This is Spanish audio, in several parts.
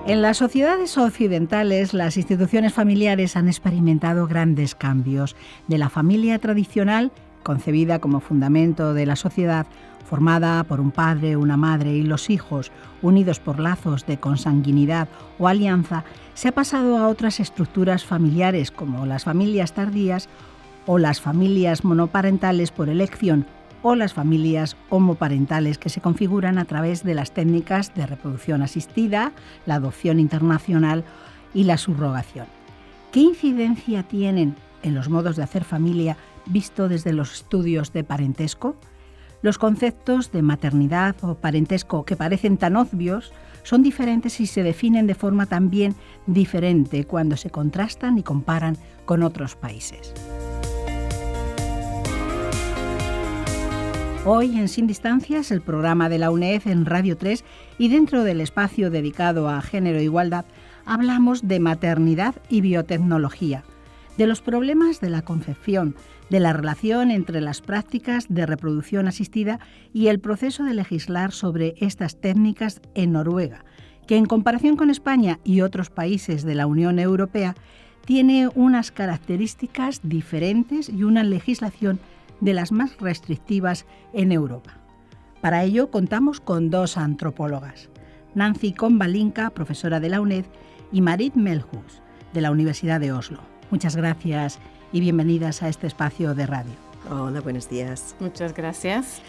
En las sociedades occidentales, las instituciones familiares han experimentado grandes cambios. De la familia tradicional, concebida como fundamento de la sociedad, formada por un padre, una madre y los hijos, unidos por lazos de consanguinidad o alianza, se ha pasado a otras estructuras familiares como las familias tardías o las familias monoparentales por elección o las familias homoparentales que se configuran a través de las técnicas de reproducción asistida, la adopción internacional y la subrogación. ¿Qué incidencia tienen en los modos de hacer familia visto desde los estudios de parentesco? Los conceptos de maternidad o parentesco que parecen tan obvios son diferentes y se definen de forma también diferente cuando se contrastan y comparan con otros países. Hoy en Sin Distancias, el programa de la UNED en Radio 3 y dentro del espacio dedicado a género e igualdad, hablamos de maternidad y biotecnología, de los problemas de la concepción, de la relación entre las prácticas de reproducción asistida y el proceso de legislar sobre estas técnicas en Noruega, que en comparación con España y otros países de la Unión Europea, tiene unas características diferentes y una legislación de las más restrictivas en Europa. Para ello contamos con dos antropólogas, Nancy Kombalinka, profesora de la UNED, y Marit Melhus, de la Universidad de Oslo. Muchas gracias y bienvenidas a este espacio de radio. Hola, buenos días. Muchas gracias.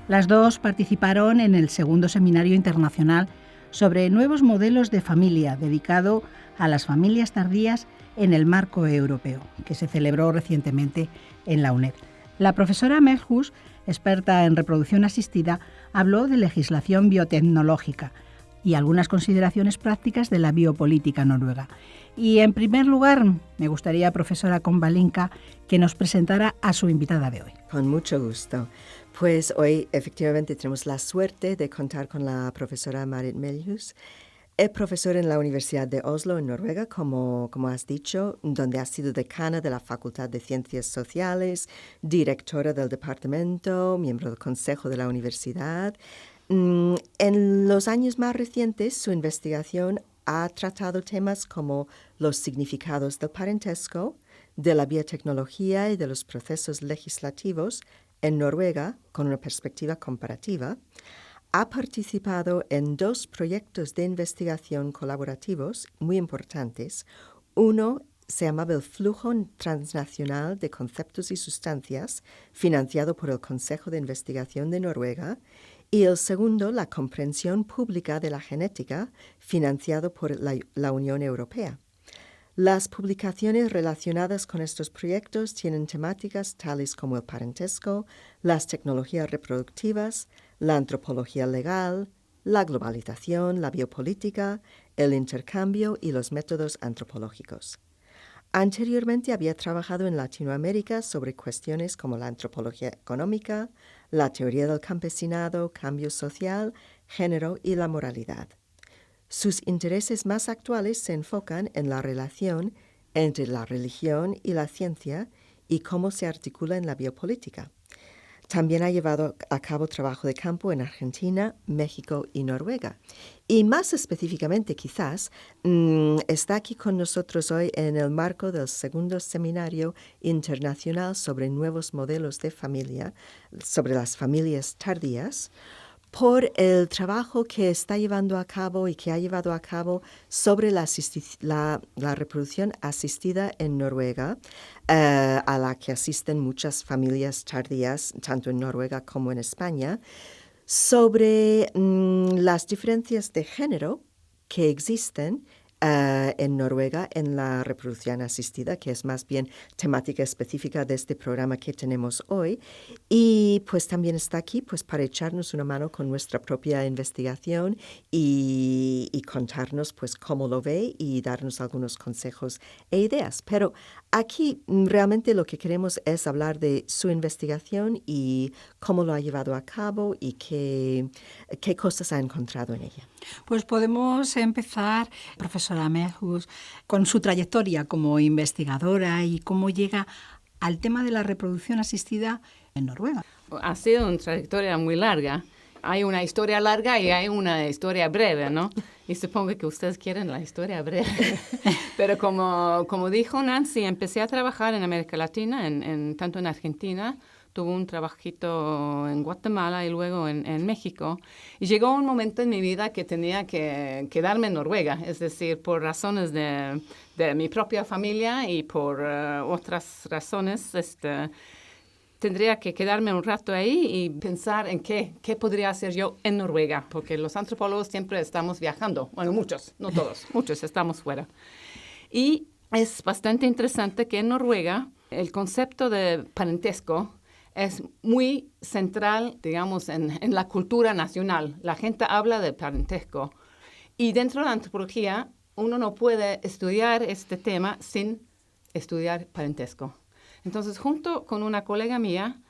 Las dos participaron en el segundo seminario internacional sobre nuevos modelos de familia dedicado a las familias tardías en el marco europeo, que se celebró recientemente en la UNED. La profesora Melhus, experta en reproducción asistida, habló de legislación biotecnológica y algunas consideraciones prácticas de la biopolítica noruega. Y en primer lugar, me gustaría, profesora Kombalinka, que nos presentara a su invitada de hoy. Con mucho gusto. Pues hoy efectivamente tenemos la suerte de contar con la profesora Marit Melhus. Es profesora en la Universidad de Oslo, en Noruega, como has dicho, donde ha sido decana de la Facultad de Ciencias Sociales, directora del departamento, miembro del consejo de la universidad. En los años más recientes, su investigación ha tratado temas como los significados del parentesco, de la biotecnología y de los procesos legislativos en Noruega con una perspectiva comparativa. Ha participado en dos proyectos de investigación colaborativos muy importantes. Uno se llamaba el Flujo Transnacional de Conceptos y Sustancias, financiado por el Consejo de Investigación de Noruega, y el segundo, la Comprensión Pública de la Genética, financiado por la Unión Europea. Las publicaciones relacionadas con estos proyectos tienen temáticas tales como el parentesco, las tecnologías reproductivas, la antropología legal, la globalización, la biopolítica, el intercambio y los métodos antropológicos. Anteriormente había trabajado en Latinoamérica sobre cuestiones como la antropología económica, la teoría del campesinado, cambio social, género y la moralidad. Sus intereses más actuales se enfocan en la relación entre la religión y la ciencia y cómo se articula en la biopolítica. También ha llevado a cabo trabajo de campo en Argentina, México y Noruega. Y más específicamente, quizás, está aquí con nosotros hoy en el marco del segundo seminario internacional sobre nuevos modelos de familia, sobre las familias tardías, por el trabajo que está llevando a cabo y que ha llevado a cabo sobre la reproducción asistida en Noruega, a la que asisten muchas familias tardías, tanto en Noruega como en España, sobre las diferencias de género que existen en Noruega en la reproducción asistida, que es más bien temática específica de este programa que tenemos hoy. Y pues también está aquí pues para echarnos una mano con nuestra propia investigación y contarnos pues cómo lo ve y darnos algunos consejos e ideas. Pero aquí realmente lo que queremos es hablar de su investigación y cómo lo ha llevado a cabo y qué cosas ha encontrado en ella. Pues podemos empezar, profesora Melhus, con su trayectoria como investigadora y cómo llega al tema de la reproducción asistida en Noruega. Ha sido una trayectoria muy larga. Hay una historia larga y hay una historia breve, ¿no? Y supongo que ustedes quieren la historia breve. Pero como dijo Nancy, empecé a trabajar en América Latina, tanto en Argentina, tuve un trabajito en Guatemala y luego en México. Y llegó un momento en mi vida que tenía que quedarme en Noruega, es decir, por razones de mi propia familia y por otras razones, tendría que quedarme un rato ahí y pensar en qué podría hacer yo en Noruega, porque los antropólogos siempre estamos viajando. Bueno, muchos, no todos, muchos estamos fuera. Y es bastante interesante que en Noruega el concepto de parentesco es muy central, digamos, en la cultura nacional. La gente habla de parentesco. Y dentro de la antropología, uno no puede estudiar este tema sin estudiar parentesco. Entonces, junto con una colega mía,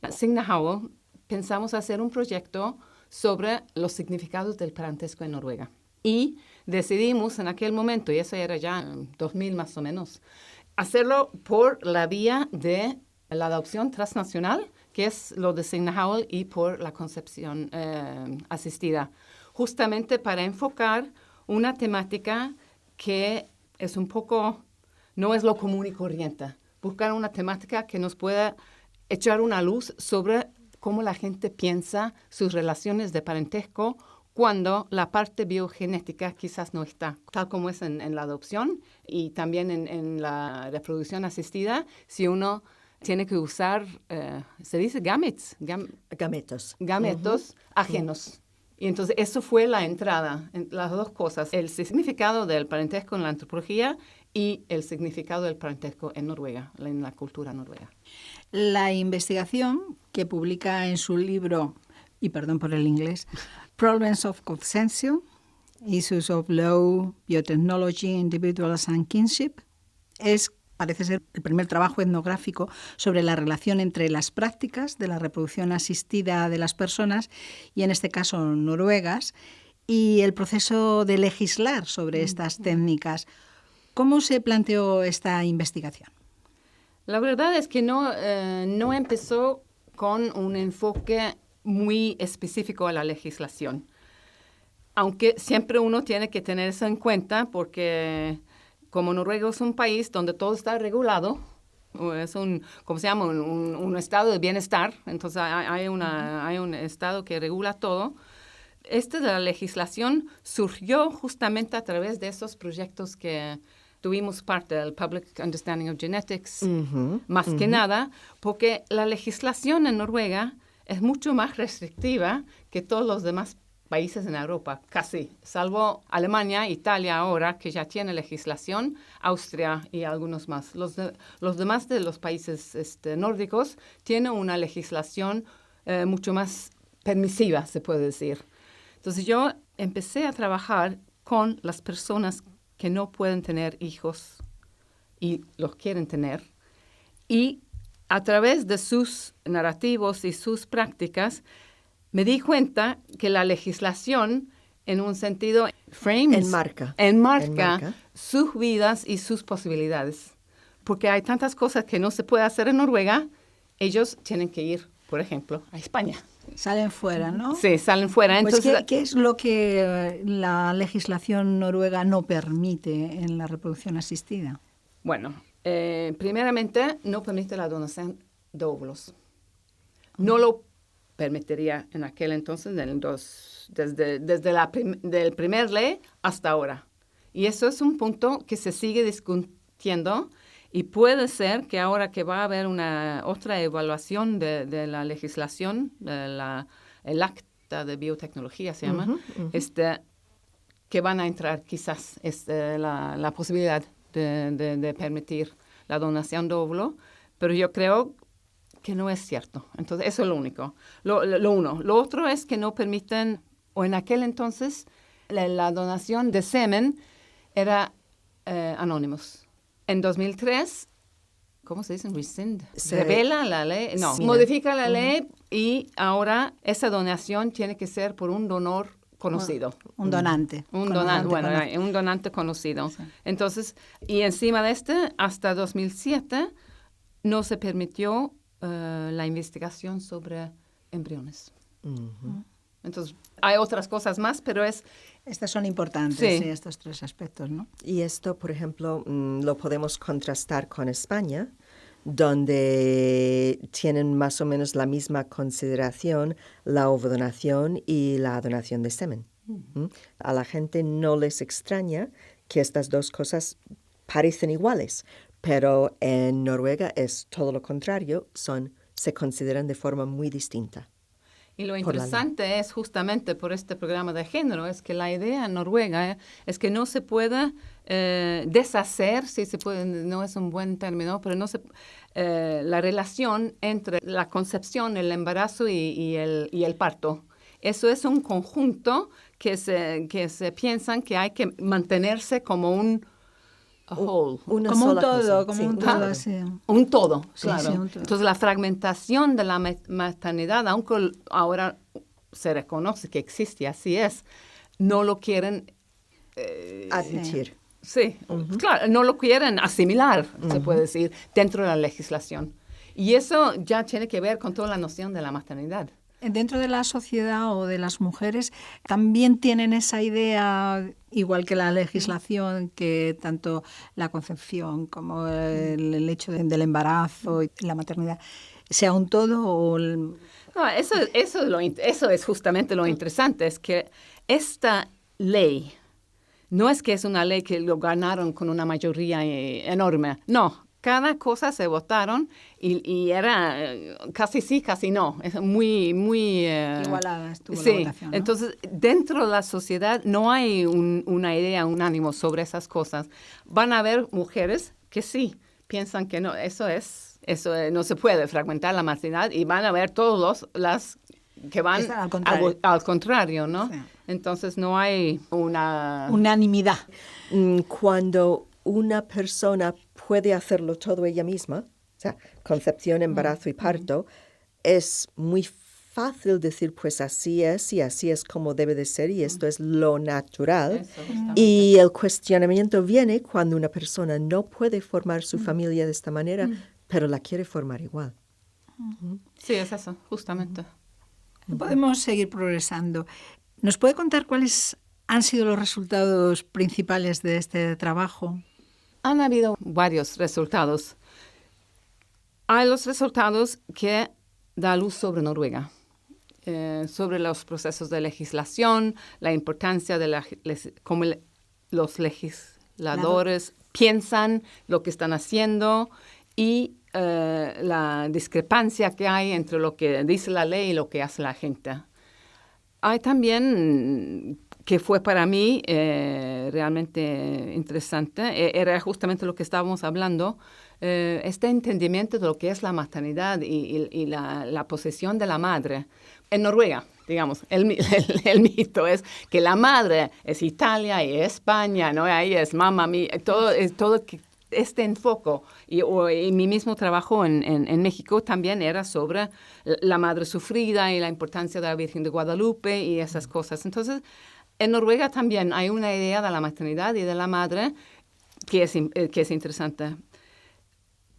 Signe Howell, pensamos hacer un proyecto sobre los significados del parentesco en Noruega. Y decidimos en aquel momento, y eso era ya en 2000 más o menos, hacerlo por la vía de la adopción transnacional, que es lo de Signe Howell, y por la concepción asistida, justamente para enfocar una temática que es un poco, no es lo común y corriente. Buscar una temática que nos pueda echar una luz sobre cómo la gente piensa sus relaciones de parentesco cuando la parte biogenética quizás no está, tal como es en la adopción y también en la reproducción asistida, si uno tiene que usar, se dice gametos ajenos. Y entonces eso fue la entrada, en las dos cosas, el significado del parentesco en la antropología y el significado del parentesco en Noruega, en la cultura noruega. La investigación que publica en su libro, y perdón por el inglés, Problems of Consensus, Issues of Law, Biotechnology, Individuals and Kinship, parece ser el primer trabajo etnográfico sobre la relación entre las prácticas de la reproducción asistida de las personas, y en este caso noruegas, y el proceso de legislar sobre estas técnicas. ¿Cómo se planteó esta investigación? La verdad es que no empezó con un enfoque muy específico a la legislación, aunque siempre uno tiene que tener eso en cuenta porque como Noruega es un país donde todo está regulado, es un estado de bienestar, entonces hay un estado que regula todo. De la legislación surgió justamente a través de esos proyectos que tuvimos parte del Public Understanding of Genetics, más que nada, porque la legislación en Noruega es mucho más restrictiva que todos los demás países en Europa, casi, salvo Alemania, Italia ahora, que ya tiene legislación, Austria y algunos más. Los demás de los países nórdicos tienen una legislación mucho más permisiva, se puede decir. Entonces yo empecé a trabajar con las personas que no pueden tener hijos y los quieren tener, y a través de sus narrativos y sus prácticas me di cuenta que la legislación, en un sentido, enmarca sus vidas y sus posibilidades. Porque hay tantas cosas que no se puede hacer en Noruega, ellos tienen que ir, por ejemplo, a España. Salen fuera, ¿no? Sí, salen fuera. Pues entonces, ¿qué es lo que la legislación noruega no permite en la reproducción asistida? Bueno, primeramente no permite la donación de óvulos. No lo permitiría en aquel entonces, desde del primer ley hasta ahora. Y eso es un punto que se sigue discutiendo, y puede ser que ahora que va a haber otra evaluación de la legislación, el acta de biotecnología se llama, que van a entrar quizás la posibilidad de permitir la donación de óvulo, pero yo creo que no es cierto. Entonces, eso es lo único. Lo uno. Lo otro es que no permiten, o en aquel entonces, la donación de semen era anónimos. En 2003, ¿cómo se dice? Revela la ley. No, modifica la ley, y ahora esa donación tiene que ser por un donor conocido. Un donante. Un donante conocido. Sí. Entonces, y encima de hasta 2007, no se permitió la investigación sobre embriones. Entonces, hay otras cosas más, pero Estas son importantes, Sí. sí, estos 3 aspectos, ¿no? Y esto, por ejemplo, lo podemos contrastar con España, donde tienen más o menos la misma consideración la ovodonación y la donación de semen. A la gente no les extraña que estas 2 cosas parecen iguales, pero en Noruega es todo lo contrario, se consideran de forma muy distinta. Y lo Por la interesante es justamente por este programa de género, es que la idea en Noruega es que no se pueda deshacer, si se puede, no es un buen término, pero la relación entre la concepción, el embarazo y el parto. Eso es un conjunto que se piensan que hay que mantenerse como un whole. Una Como un sola todo, cosa. como Sí, un todo, sí. Un todo, Sí, claro. sí, un todo. Entonces, la fragmentación de la maternidad, aunque ahora se reconoce que existe, así es, no lo quieren... Admitir. Sí, claro, no lo quieren asimilar, se puede decir, dentro de la legislación. Y eso ya tiene que ver con toda la noción de la maternidad. Dentro de la sociedad o de las mujeres también tienen esa idea, igual que la legislación, que tanto la concepción como el hecho del embarazo y la maternidad sea un todo o... No, eso es justamente lo interesante, es que esta ley no es que es una ley que lo ganaron con una mayoría enorme, no. Cada cosa se votaron y era casi sí, casi no. Es muy igualada estuvo sí. la votación, ¿no? Entonces, dentro de la sociedad no hay una idea, un ánimo sobre esas cosas. Van a haber mujeres que sí piensan que no, eso no se puede fragmentar la maternidad, y van a haber todos las que van al contrario, ¿no? Sí. Entonces, no hay una... Unanimidad. Cuando una persona puede hacerlo todo ella misma, o sea, concepción, embarazo y parto, es muy fácil decir, pues así es y así es como debe de ser y esto es lo natural. Eso, justamente. Y el cuestionamiento viene cuando una persona no puede formar su familia de esta manera, pero la quiere formar igual. Sí, es eso, justamente. Podemos seguir progresando. ¿Nos puede contar cuáles han sido los resultados principales de este trabajo? Han habido varios resultados. Hay los resultados que da luz sobre Noruega, sobre los procesos de legislación, la importancia de cómo los legisladores piensan lo que están haciendo y la discrepancia que hay entre lo que dice la ley y lo que hace la gente. Hay también, que fue para mí realmente interesante, era justamente lo que estábamos hablando, este entendimiento de lo que es la maternidad y la posesión de la madre. En Noruega, digamos, el mito es que la madre es Italia y España, ¿no? Ahí es mamá mía, todo este enfoque. Y mi mismo trabajo en México también era sobre la madre sufrida y la importancia de la Virgen de Guadalupe y esas cosas. Entonces, en Noruega también hay una idea de la maternidad y de la madre que es interesante.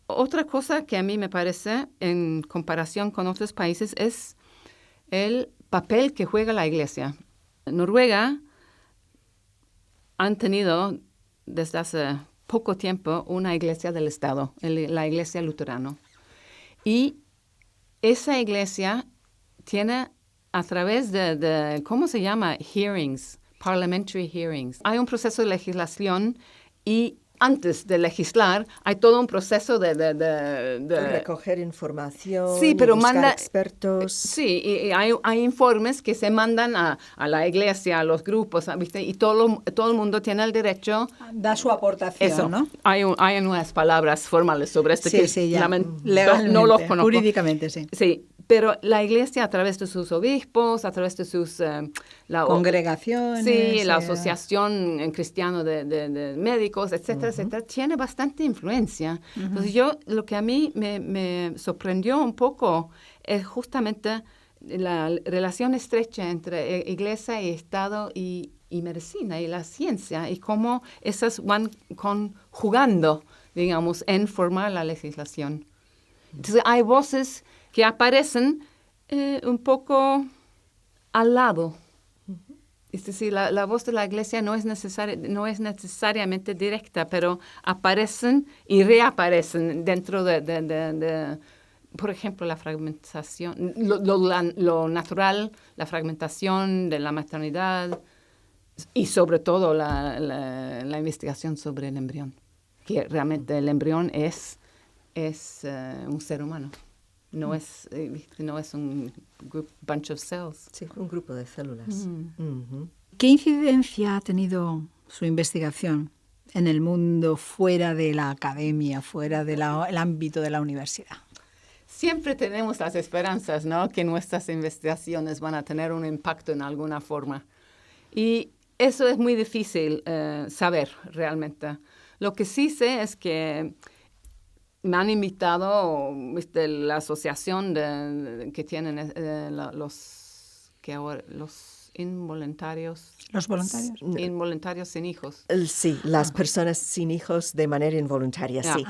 Otra cosa que a mí me parece, en comparación con otros países, es el papel que juega la Iglesia. En Noruega han tenido desde hace poco tiempo una iglesia del Estado, la Iglesia Luterana. Y esa iglesia tiene a través de ¿cómo se llama? Hearings, parliamentary hearings. Hay un proceso de legislación y antes de legislar hay todo un proceso de recoger información, sí, pero buscar manda expertos. Sí, y hay informes que se mandan a la iglesia, a los grupos, ¿viste? Y todo el mundo tiene el derecho. Da su aportación, Eso, ¿no? Hay unas palabras formales sobre esto Sí, que sí, ya. legalmente no los conozco. Jurídicamente, sí. Sí, pero la iglesia a través de sus obispos, a través de sus... congregaciones. Sí, la asociación cristiana de médicos, etcétera, etcétera, tiene bastante influencia. Entonces lo que a mí me sorprendió un poco es justamente la relación estrecha entre iglesia y Estado y medicina y la ciencia y cómo esas van conjugando, digamos, en formar la legislación. Entonces hay voces que aparecen un poco al lado. Es decir, la voz de la iglesia no es necesariamente directa, pero aparecen y reaparecen dentro de por ejemplo, la fragmentación, lo natural, la fragmentación de la maternidad y sobre todo la investigación sobre el embrión, que realmente el embrión es un ser humano. No es un bunch of cells. Sí, un grupo de células. ¿Qué incidencia ha tenido su investigación en el mundo fuera de la academia, fuera del ámbito de la universidad? Siempre tenemos las esperanzas, ¿no?, que nuestras investigaciones van a tener un impacto en alguna forma. Y eso es muy difícil saber realmente. Lo que sí sé es que me han invitado, la asociación que tienen los involuntarios. ¿Los voluntarios? Involuntarios sin hijos. Sí, las personas sin hijos de manera involuntaria, sí.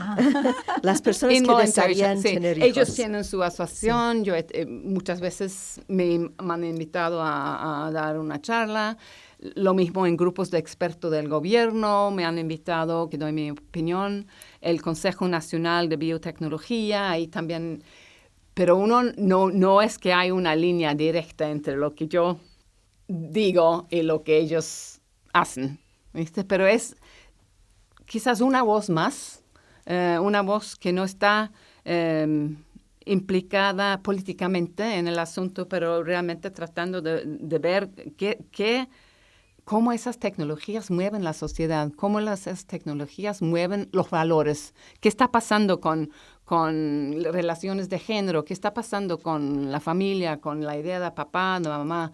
Las personas que desearían tener hijos. Ellos tienen su asociación. Sí. Yo muchas veces me han invitado a dar una charla. Lo mismo en grupos de expertos del gobierno, me han invitado, que doy mi opinión, el Consejo Nacional de Biotecnología, ahí también, pero uno no es que hay una línea directa entre lo que yo digo y lo que ellos hacen, ¿viste? Pero es quizás una voz más, una voz que no está implicada políticamente en el asunto, pero realmente tratando de ver cómo esas tecnologías mueven la sociedad, cómo esas tecnologías mueven los valores, qué está pasando con relaciones de género, qué está pasando con la familia, con la idea de papá, de mamá.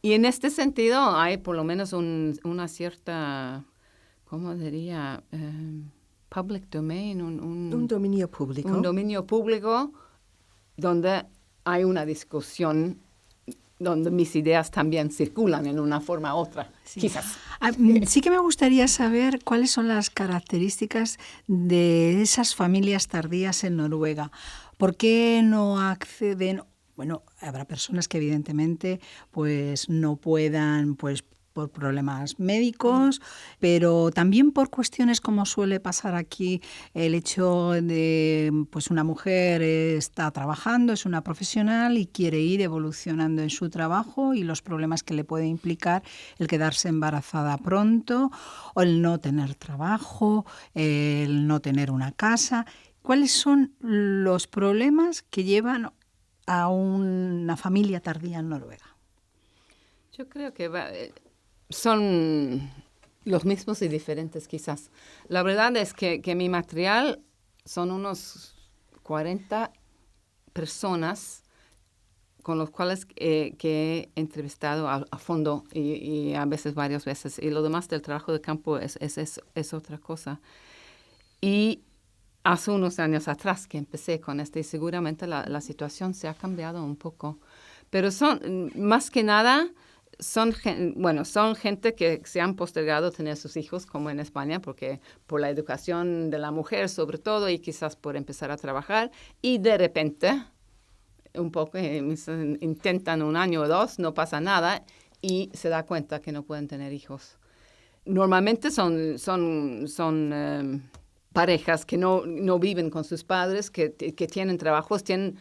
Y en este sentido hay por lo menos una cierta, ¿cómo diría? Public domain. Un dominio público. Un dominio público donde hay una discusión donde mis ideas también circulan en una forma u otra, sí. Quizás. Sí que me gustaría saber cuáles son las características de esas familias tardías en Noruega. ¿Por qué no acceden? Bueno, habrá personas que evidentemente pues no puedan, pues por problemas médicos, pero también por cuestiones como suele pasar aquí, el hecho de pues una mujer está trabajando, es una profesional y quiere ir evolucionando en su trabajo y los problemas que le puede implicar el quedarse embarazada pronto o el no tener trabajo, el no tener una casa. ¿Cuáles son los problemas que llevan a una familia tardía en Noruega? Yo creo que son los mismos y diferentes quizás. La verdad es que mi material son unos 40 personas con los cuales que he entrevistado a fondo y a veces varias veces. Y lo demás del trabajo de campo es otra cosa. Y hace unos años atrás que empecé con y seguramente la situación se ha cambiado un poco. Pero son, más que nada, son gente que se han postergado a tener sus hijos, como en España, porque por la educación de la mujer sobre todo, y quizás por empezar a trabajar, y de repente, un poco, intentan 1 año o 2, no pasa nada, y se da cuenta que no pueden tener hijos. Normalmente son parejas que no viven con sus padres, que tienen trabajos, tienen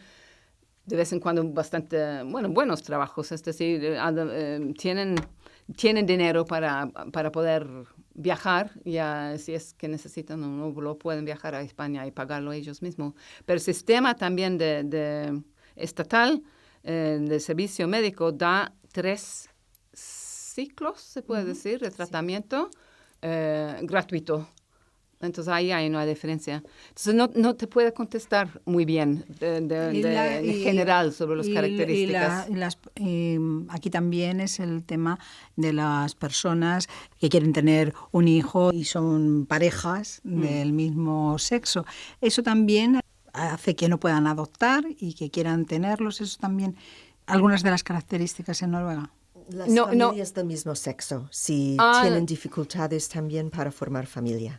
de vez en cuando bastante, buenos trabajos, es decir, tienen dinero para poder viajar, ya si es que necesitan un óvulo, pueden viajar a España y pagarlo ellos mismos. Pero el sistema también de estatal de servicio médico da 3 ciclos, se puede decir, de tratamiento gratuito. Entonces ahí hay una diferencia. Entonces no te puedo contestar muy bien en general sobre las características. Aquí también es el tema de las personas que quieren tener un hijo y son parejas del mismo sexo. Eso también hace que no puedan adoptar y que quieran tenerlos. Eso también, algunas de las características en Noruega. Las familias del mismo sexo, si tienen dificultades también para formar familia.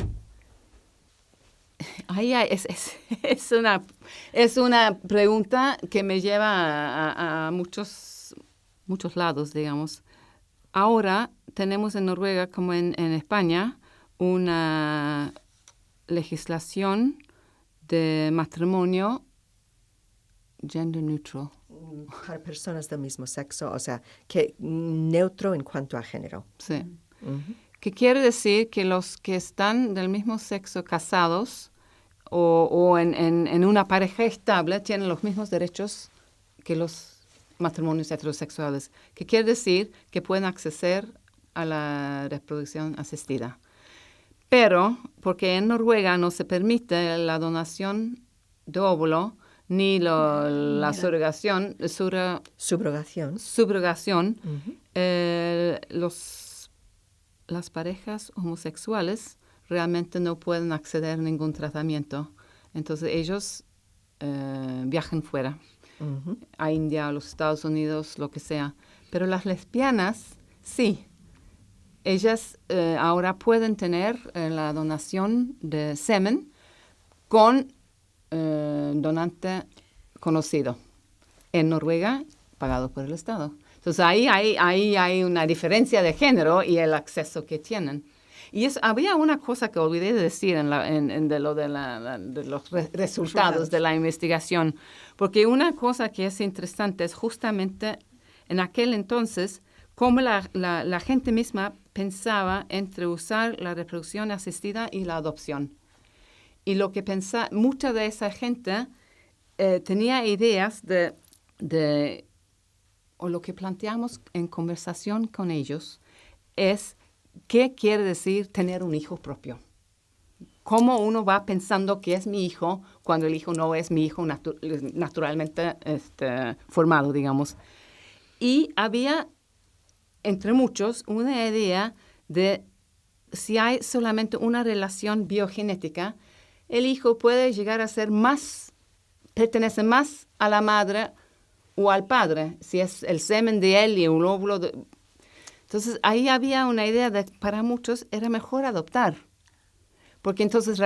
Es una pregunta que me lleva a muchos muchos lados, digamos. Ahora tenemos en Noruega, como en España, una legislación de matrimonio gender neutral. Para personas del mismo sexo, o sea, que neutro en cuanto a género. Sí. Que quiere decir que los que están del mismo sexo casados o en una pareja estable tienen los mismos derechos que los matrimonios heterosexuales. Que quiere decir que pueden acceder a la reproducción asistida. Pero, porque en Noruega no se permite la donación de óvulo ni la subrogación, las parejas homosexuales realmente no pueden acceder a ningún tratamiento. Entonces ellos viajan fuera, a India, a los Estados Unidos, lo que sea. Pero las lesbianas, sí. Ellas ahora pueden tener la donación de semen con donante conocido. En Noruega, pagado por el Estado. Entonces, ahí hay una diferencia de género y el acceso que tienen. Y había una cosa que olvidé de decir de los resultados de la investigación, porque una cosa que es interesante es justamente en aquel entonces cómo la gente misma pensaba entre usar la reproducción asistida y la adopción. Y lo que pensaba, mucha de esa gente tenía ideas o lo que planteamos en conversación con ellos es qué quiere decir tener un hijo propio. Cómo uno va pensando que es mi hijo cuando el hijo no es mi hijo naturalmente formado, digamos. Y había, entre muchos, una idea de si hay solamente una relación biogenética, el hijo puede llegar a ser pertenece más a la madre o al padre, si es el semen de él y un óvulo. Entonces, ahí había una idea de para muchos era mejor adoptar, porque entonces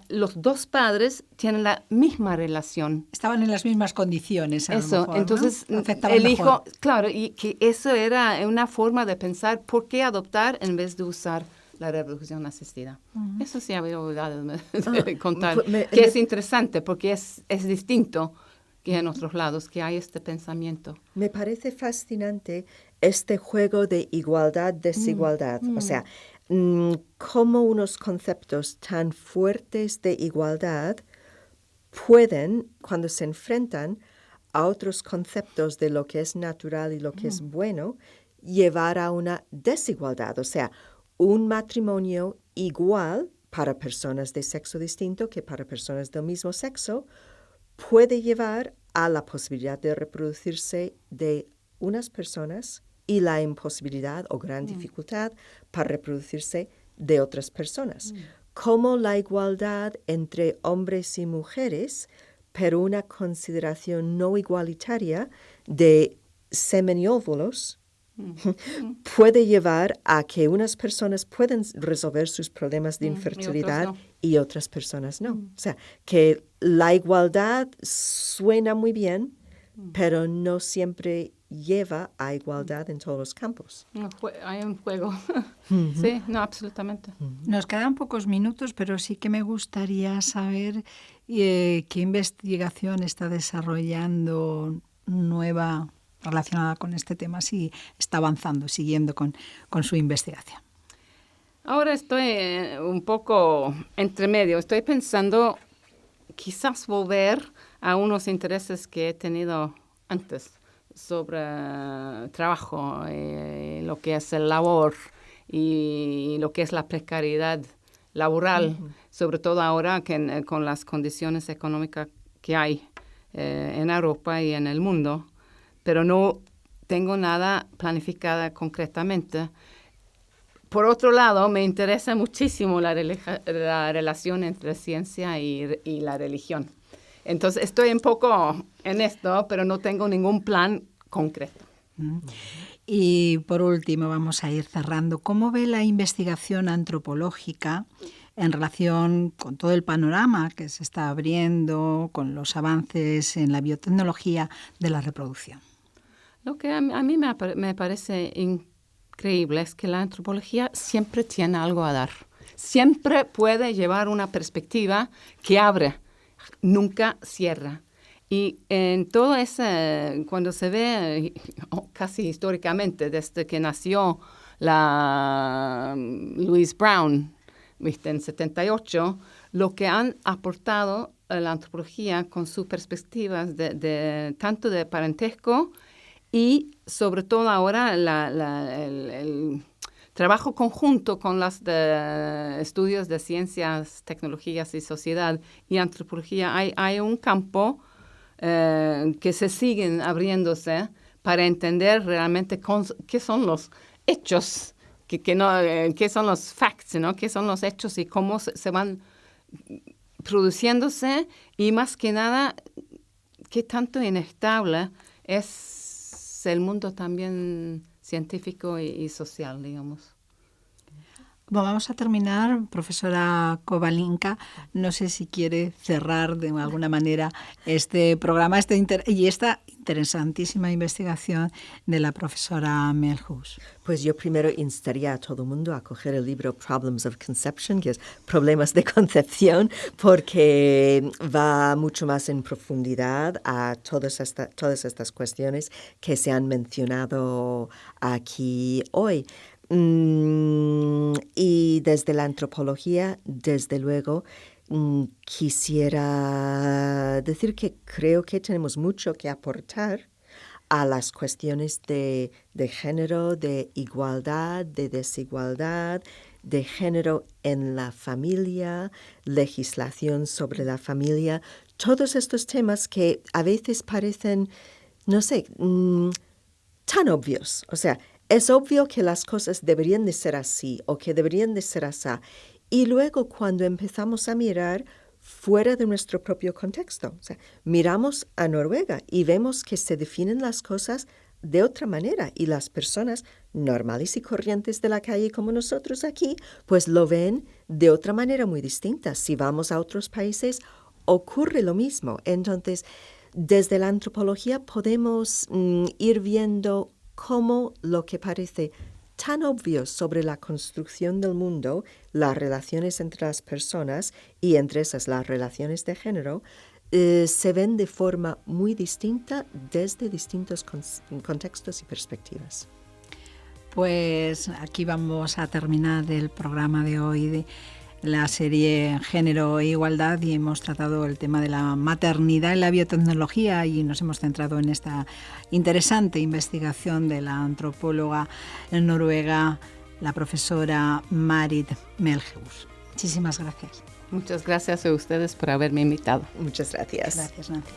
los dos padres tienen la misma relación. Estaban en las mismas condiciones, a lo mejor, entonces, ¿no? el hijo, claro, y que eso era una forma de pensar por qué adoptar en vez de usar la reproducción asistida. Eso sí había olvidado de contar, que es interesante porque es distinto que en otros lados, que hay este pensamiento. Me parece fascinante este juego de igualdad-desigualdad. O sea, cómo unos conceptos tan fuertes de igualdad pueden, cuando se enfrentan a otros conceptos de lo que es natural y lo que es bueno, llevar a una desigualdad. O sea, un matrimonio igual para personas de sexo distinto que para personas del mismo sexo puede llevar a la posibilidad de reproducirse de unas personas y la imposibilidad o gran dificultad para reproducirse de otras personas. Como la igualdad entre hombres y mujeres, pero una consideración no igualitaria de semen y óvulos, puede llevar a que unas personas pueden resolver sus problemas de infertilidad y otras personas no. O sea, que la igualdad suena muy bien, pero no siempre lleva a igualdad en todos los campos. Hay un juego. Sí, no, absolutamente. Nos quedan pocos minutos, pero sí que me gustaría saber qué investigación está desarrollando nueva relacionada con este tema, si está avanzando, siguiendo con su investigación. Ahora estoy un poco entre medio. Estoy pensando quizás volver a unos intereses que he tenido antes sobre trabajo, lo que es el labor y lo que es la precariedad laboral, sobre todo ahora con las condiciones económicas que hay en Europa y en el mundo. Pero no tengo nada planificada concretamente. Por otro lado, me interesa muchísimo la relación entre ciencia y la religión. Entonces, estoy un poco en esto, pero no tengo ningún plan concreto. Y por último, vamos a ir cerrando. ¿Cómo ve la investigación antropológica en relación con todo el panorama que se está abriendo, con los avances en la biotecnología de la reproducción? Lo que a mí me parece increíble es que la antropología siempre tiene algo a dar. Siempre puede llevar una perspectiva que abre, nunca cierra. Y en todo ese, cuando se ve, casi históricamente, desde que nació la Louise Brown, ¿viste? En 78, lo que han aportado a la antropología con sus perspectivas tanto de parentesco y sobre todo ahora el trabajo conjunto con los estudios de ciencias, tecnologías y sociedad y antropología. Hay un campo que se siguen abriéndose para entender realmente qué son los hechos, qué son los facts, ¿no? Qué son los hechos y cómo se van produciéndose y más que nada qué tanto inestable es el mundo también científico y social, digamos. Como vamos a terminar, profesora Kovalinka, no sé si quiere cerrar de alguna manera este programa y esta interesantísima investigación de la profesora Melhuus. Pues yo primero instaría a todo el mundo a coger el libro Problems of Conception, que es Problemas de Concepción, porque va mucho más en profundidad a todas estas cuestiones que se han mencionado aquí hoy. Y desde la antropología, desde luego, quisiera decir que creo que tenemos mucho que aportar a las cuestiones de género, de igualdad, de desigualdad, de género en la familia, legislación sobre la familia, todos estos temas que a veces parecen, no sé, tan obvios. O sea, es obvio que las cosas deberían de ser así o que deberían de ser así. Y luego cuando empezamos a mirar fuera de nuestro propio contexto, o sea, miramos a Noruega y vemos que se definen las cosas de otra manera y las personas normales y corrientes de la calle como nosotros aquí, pues lo ven de otra manera muy distinta. Si vamos a otros países, ocurre lo mismo. Entonces, desde la antropología podemos ir viendo cómo lo que parece tan obvio sobre la construcción del mundo, las relaciones entre las personas y entre esas las relaciones de género, se ven de forma muy distinta desde distintos contextos y perspectivas. Pues aquí vamos a terminar el programa de hoy de la serie Género e Igualdad y hemos tratado el tema de la maternidad en la biotecnología y nos hemos centrado en esta interesante investigación de la antropóloga noruega, la profesora Marit Melhuus. Muchísimas gracias. Muchas gracias a ustedes por haberme invitado. Muchas gracias. Gracias, Nancy.